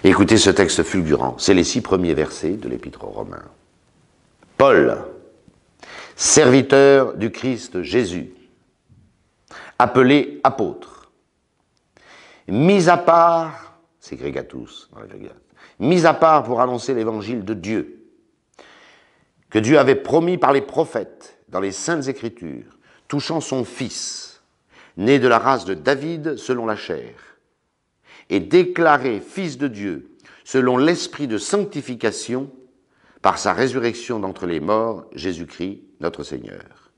Écoutez ce texte fulgurant, c'est les 6 premiers versets de l'Épître aux Romains. Paul, serviteur du Christ Jésus, appelé apôtre, mis à part, ségrégatus, mis à part pour annoncer l'évangile de Dieu, que Dieu avait promis par les prophètes dans les Saintes Écritures, touchant son Fils, né de la race de David selon la chair, et déclaré Fils de Dieu selon l'esprit de sanctification par sa résurrection d'entre les morts, Jésus-Christ, notre Seigneur,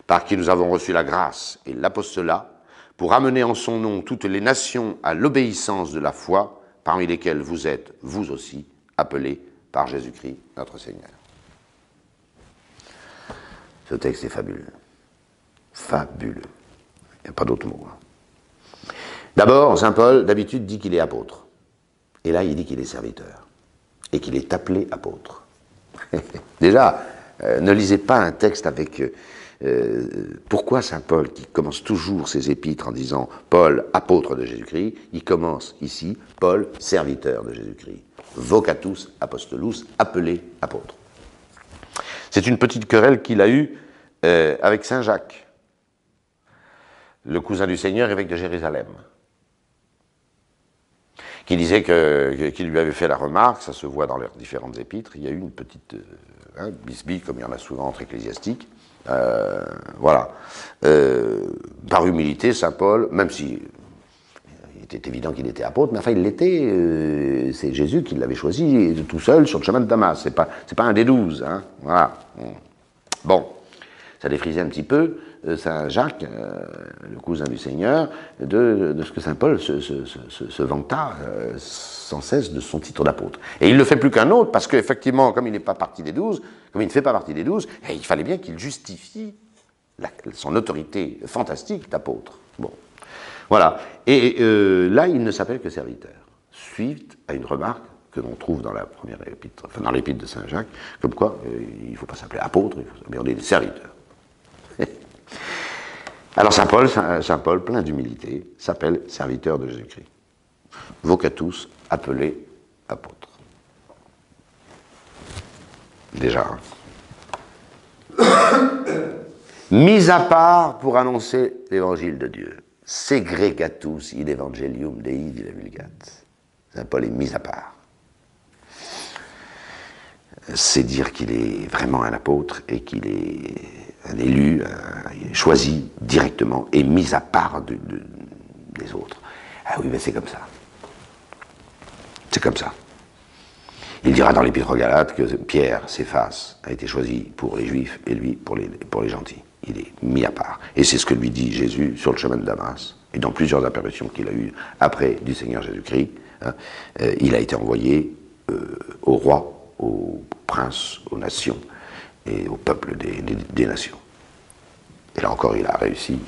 par qui nous avons reçu la grâce et l'apostolat pour amener en son nom toutes les nations à l'obéissance de la foi, parmi lesquelles vous êtes, vous aussi, appelés par Jésus-Christ, notre Seigneur. Ce texte est fabuleux. Fabuleux. Il n'y a pas d'autre mot. D'abord, saint Paul, d'habitude, dit qu'il est apôtre. Et là, il dit qu'il est serviteur. Et qu'il est appelé apôtre. Déjà, ne lisez pas un texte avec... pourquoi saint Paul, qui commence toujours ses épîtres en disant « Paul, apôtre de Jésus-Christ », il commence ici « Paul, serviteur de Jésus-Christ ». Vocatus apostolus, appelé apôtre. C'est une petite querelle qu'il a eue avec saint Jacques, le cousin du Seigneur, évêque de Jérusalem, qui disait qu'il lui avait fait la remarque, ça se voit dans leurs différentes épîtres, il y a eu une petite bisbille, comme il y en a souvent entre ecclésiastiques, voilà. Par humilité, saint Paul, même si il était évident qu'il était apôtre, mais enfin il l'était, c'est Jésus qui l'avait choisi tout seul sur le chemin de Damas, c'est pas un des 12, hein, voilà. Bon, ça défrisait un petit peu saint Jacques, le cousin du Seigneur, de ce que saint Paul se vanta sans cesse de son titre d'apôtre. Et il ne le fait plus qu'un autre, parce qu'effectivement, comme il n'est pas parti des 12, comme il ne fait pas partie des 12, il fallait bien qu'il justifie son autorité fantastique d'apôtre. Bon, voilà. Et là, il ne s'appelle que serviteur, suite à une remarque que l'on trouve dans la première épître, enfin dans l'épître de saint Jacques, comme quoi il ne faut pas s'appeler apôtre, mais on est des serviteurs. Alors saint Paul, plein d'humilité, s'appelle serviteur de Jésus-Christ. Vocatus, appelé apôtre. Déjà. Mis à part pour annoncer l'évangile de Dieu. Segregatus in evangelium Dei dit la Vulgate. Saint Paul est mis à part. C'est dire qu'il est vraiment un apôtre et qu'il est un élu, choisi directement et mis à part des autres. Ah oui, mais c'est comme ça. C'est comme ça. Il dira dans l'Épître aux Galates que Pierre, Céphas, a été choisi pour les Juifs et lui pour les gentils. Il est mis à part. Et c'est ce que lui dit Jésus sur le chemin de Damas et dans plusieurs apparitions qu'il a eues après du Seigneur Jésus-Christ. Hein, il a été envoyé au roi, aux princes, aux nations et au peuple des nations. Et là encore, il a réussi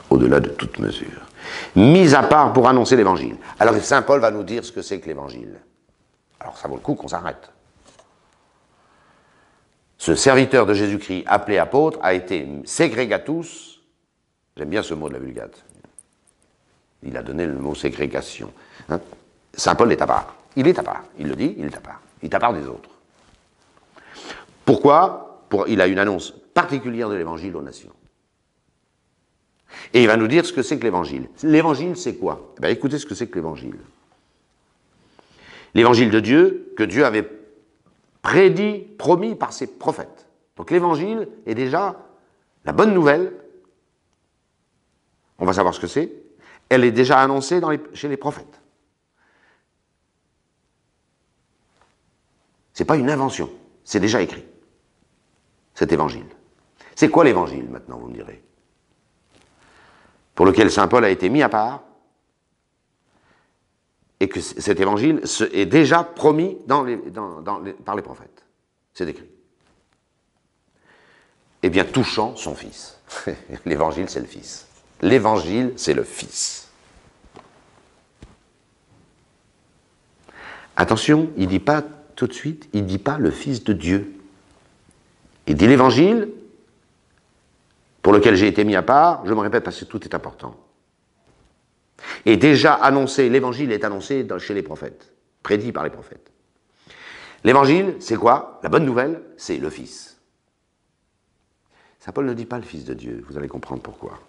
au-delà de toute mesure. Mis à part pour annoncer l'évangile. Alors saint Paul va nous dire ce que c'est que l'évangile. Alors ça vaut le coup qu'on s'arrête. Ce serviteur de Jésus-Christ, appelé apôtre, a été segregatus, j'aime bien ce mot de la Vulgate, il a donné le mot ségrégation. Hein? Saint Paul est à part. Il est à part. Il le dit, il est à part. Il est à part des autres. Pourquoi ? Il a une annonce particulière de l'évangile aux nations. Et il va nous dire ce que c'est que l'évangile. L'évangile, c'est quoi ? Eh bien, écoutez ce que c'est que l'évangile. L'évangile de Dieu, que Dieu avait prédit, promis par ses prophètes. Donc l'évangile est déjà la bonne nouvelle. On va savoir ce que c'est. Elle est déjà annoncée chez les prophètes. Ce n'est pas une invention, c'est déjà écrit, cet évangile. C'est quoi l'évangile, maintenant, vous me direz? Pour lequel saint Paul a été mis à part, et que cet évangile est déjà promis par les prophètes. C'est écrit. Eh bien, touchant son Fils. L'évangile, c'est le Fils. L'évangile, c'est le Fils. Attention, il ne dit pas tout de suite, il ne dit pas le Fils de Dieu. Il dit l'évangile, pour lequel j'ai été mis à part, je me répète parce que tout est important. Et déjà annoncé, l'évangile est annoncé chez les prophètes, prédit par les prophètes. L'évangile, c'est quoi? La bonne nouvelle, c'est le Fils. Saint Paul ne dit pas le Fils de Dieu, vous allez comprendre pourquoi.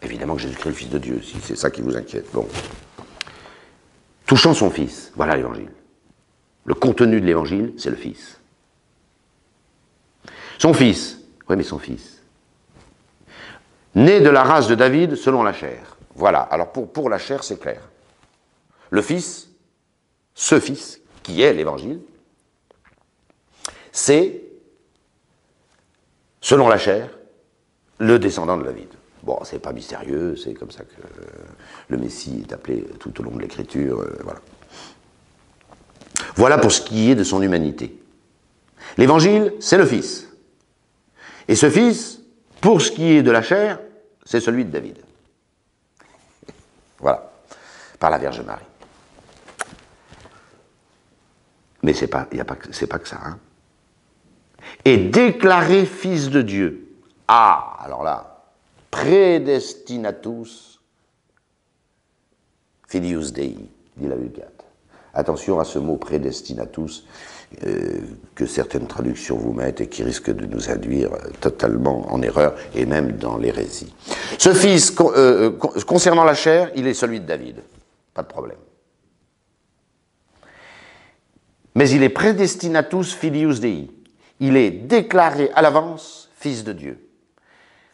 Évidemment que Jésus-Christ est le Fils de Dieu, si c'est ça qui vous inquiète. Bon. Touchant son Fils, voilà l'évangile. Le contenu de l'évangile, c'est le Fils. Son Fils, oui mais son Fils, né de la race de David selon la chair. Voilà, alors pour la chair, c'est clair. Le Fils, ce Fils, qui est l'Évangile, c'est, selon la chair, le descendant de David. Bon, c'est pas mystérieux, c'est comme ça que le Messie est appelé tout au long de l'Écriture, voilà. Voilà pour ce qui est de son humanité. L'Évangile, c'est le Fils. Et ce Fils, pour ce qui est de la chair, c'est celui de David. Voilà, par la Vierge Marie. Mais c'est pas que ça. Hein. Et déclaré fils de Dieu. Ah, alors là, prédestinatus filius Dei, dit la Vulgate. Attention à ce mot prédestinatus que certaines traductions vous mettent et qui risque de nous induire totalement en erreur et même dans l'hérésie. Ce fils, concernant la chair, il est celui de David. Pas de problème. Mais il est prédestinatus filius Dei. Il est déclaré à l'avance fils de Dieu.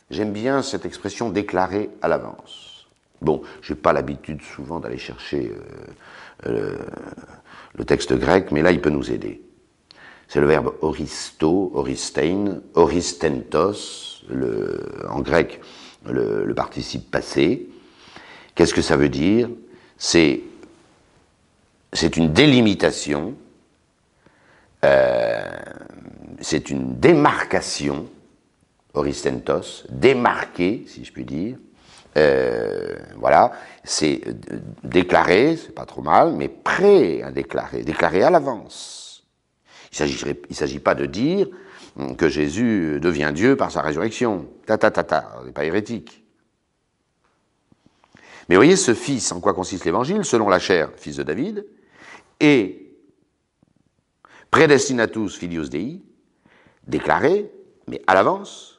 J'aime bien cette expression déclaré à l'avance. Bon, je n'ai pas l'habitude souvent d'aller chercher le texte grec, mais là il peut nous aider. C'est le verbe oristo, oristein, oristentos, en grec le participe passé. Qu'est-ce que ça veut dire? C'est une délimitation, c'est une démarcation, oristentos, démarqué, si je puis dire. Voilà, c'est déclaré, c'est pas trop mal, mais prêt à déclarer, déclaré à l'avance. Il ne s'agit pas de dire que Jésus devient Dieu par sa résurrection. On n'est pas hérétique. Mais voyez ce fils, en quoi consiste l'évangile, selon la chair, fils de David, et prédestinatus filius Dei, déclaré, mais à l'avance.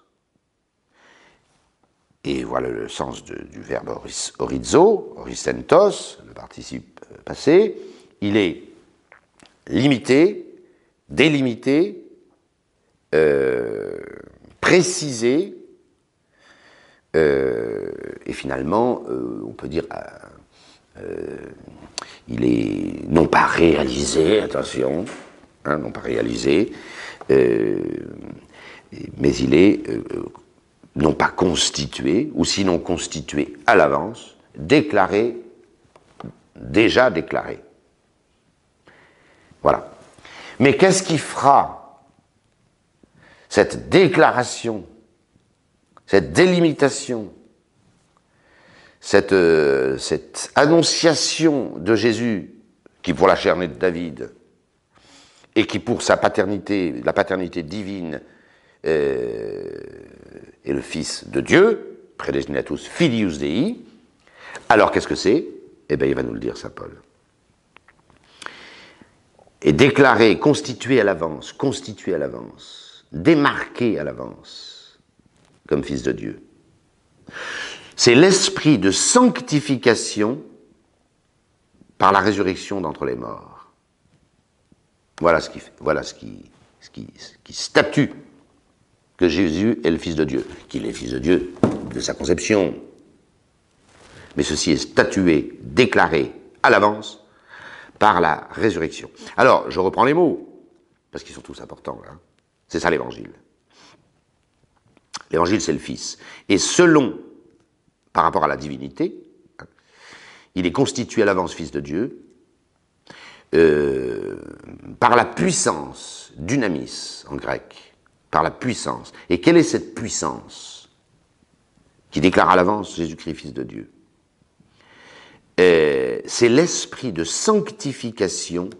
Et voilà le sens du verbe orizo, oristentos, le participe passé. Il est limité, délimité, précisé, et finalement, on peut dire, il est non pas réalisé, attention, hein, non pas réalisé, mais il est non pas constitué, ou sinon constitué à l'avance, déclaré, déjà déclaré. Voilà. Mais qu'est-ce qui fera cette déclaration, cette délimitation, cette annonciation de Jésus, qui pour la chair née de David, et qui pour sa paternité, la paternité divine, est le Fils de Dieu, prédestinatus filius Dei. Alors qu'est-ce que c'est? Eh bien, il va nous le dire, saint Paul. Et déclaré, constitué à l'avance, démarqué à l'avance, comme Fils de Dieu. C'est l'esprit de sanctification par la résurrection d'entre les morts. Voilà ce qui fait, voilà ce qui statue que Jésus est le Fils de Dieu, qu'il est Fils de Dieu de sa conception. Mais ceci est statué, déclaré à l'avance par la résurrection. Alors, je reprends les mots, parce qu'ils sont tous importants, là. C'est ça l'Évangile. L'Évangile, c'est le Fils. Et selon, par rapport à la divinité, il est constitué à l'avance Fils de Dieu, par la puissance, dunamis en grec, par la puissance. Et quelle est cette puissance qui déclare à l'avance Jésus-Christ, Fils de Dieu? C'est l'esprit de sanctification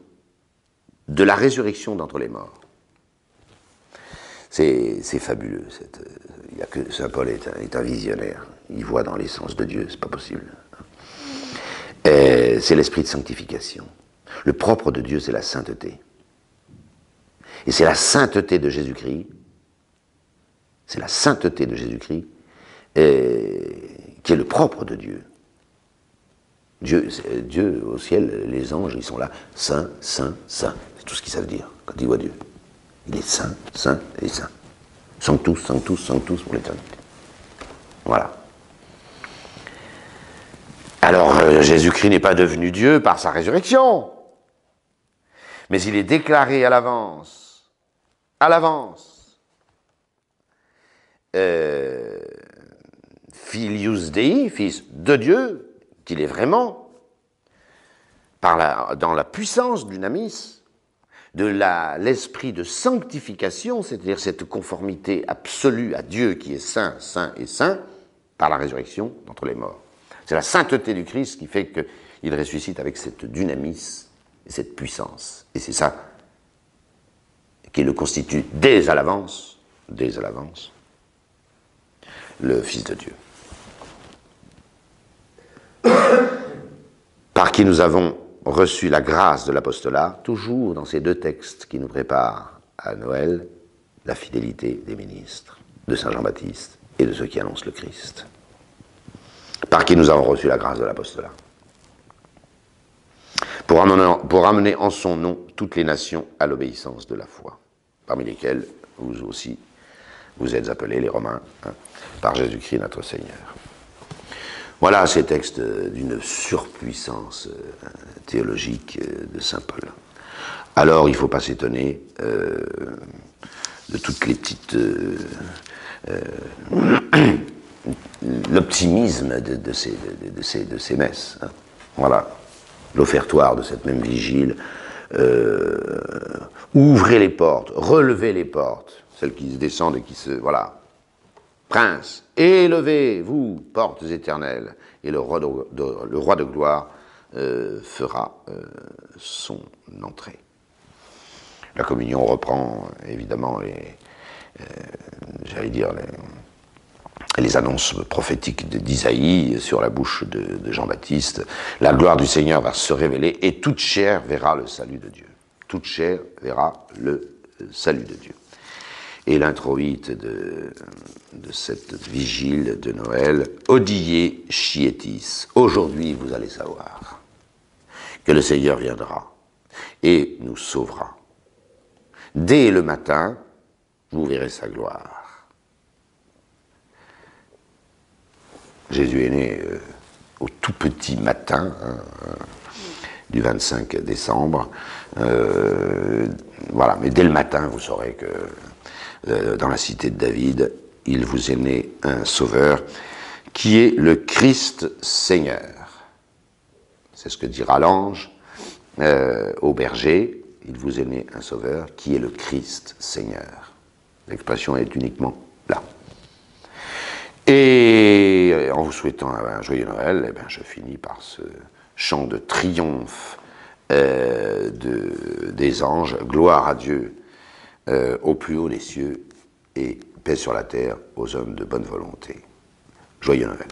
de la résurrection d'entre les morts. C'est fabuleux. Il y a que Saint Paul est un visionnaire. Il voit dans l'essence de Dieu, c'est pas possible. C'est l'esprit de sanctification. Le propre de Dieu, c'est la sainteté. Et c'est la sainteté de Jésus-Christ, c'est la sainteté de Jésus-Christ qui est le propre de Dieu. Dieu, au ciel, les anges, ils sont là, saint, saint, saint. C'est tout ce qu'ils savent dire quand ils voient Dieu. Il est saint, saint et saint. Sanctus, sanctus, sanctus pour l'éternité. Voilà. Alors, Jésus-Christ n'est pas devenu Dieu par sa résurrection, mais il est déclaré à l'avance, Filius Dei, Fils de Dieu, qu'il est vraiment, dans la puissance du dunamis, de l'esprit de sanctification, c'est-à-dire cette conformité absolue à Dieu qui est saint, saint et saint, par la résurrection d'entre les morts. C'est la sainteté du Christ qui fait qu'il ressuscite avec cette dunamis et cette puissance. Et c'est ça qui le constitue dès à l'avance, le Fils de Dieu. Par qui nous avons reçu la grâce de l'apostolat, toujours dans ces deux textes qui nous préparent à Noël, la fidélité des ministres, de Saint Jean-Baptiste et de ceux qui annoncent le Christ. Par qui nous avons reçu la grâce de l'apostolat. Pour amener en son nom toutes les nations à l'obéissance de la foi, parmi lesquelles vous aussi, vous êtes appelés les Romains, par Jésus-Christ notre Seigneur. Voilà ces textes d'une surpuissance théologique de saint Paul. Alors, il ne faut pas s'étonner de toutes les petites... l'optimisme de ces messes. Hein. Voilà, l'offertoire de cette même vigile. Ouvrez les portes, relevez les portes, celles qui se descendent et qui se... Voilà. Prince, élevez, vous, portes éternelles, et le roi de gloire fera son entrée. La communion reprend évidemment les annonces prophétiques d'Isaïe sur la bouche de Jean-Baptiste. La gloire du Seigneur va se révéler et toute chair verra le salut de Dieu. Toute chair verra le salut de Dieu. Et l'introïte de cette vigile de Noël, Odie Chietis. Aujourd'hui, vous allez savoir que le Seigneur viendra et nous sauvera. Dès le matin, vous verrez sa gloire. Jésus est né au tout petit matin, du 25 décembre. Voilà, mais dès le matin, vous saurez que dans la cité de David, il vous est né un sauveur qui est le Christ Seigneur. C'est ce que dira l'ange au berger. Il vous est né un sauveur qui est le Christ Seigneur. L'expression est uniquement là. Et en vous souhaitant un joyeux Noël, eh bien, je finis par ce chant de triomphe des anges. Gloire à Dieu au plus haut des cieux et paix sur la terre aux hommes de bonne volonté. Joyeux Noël.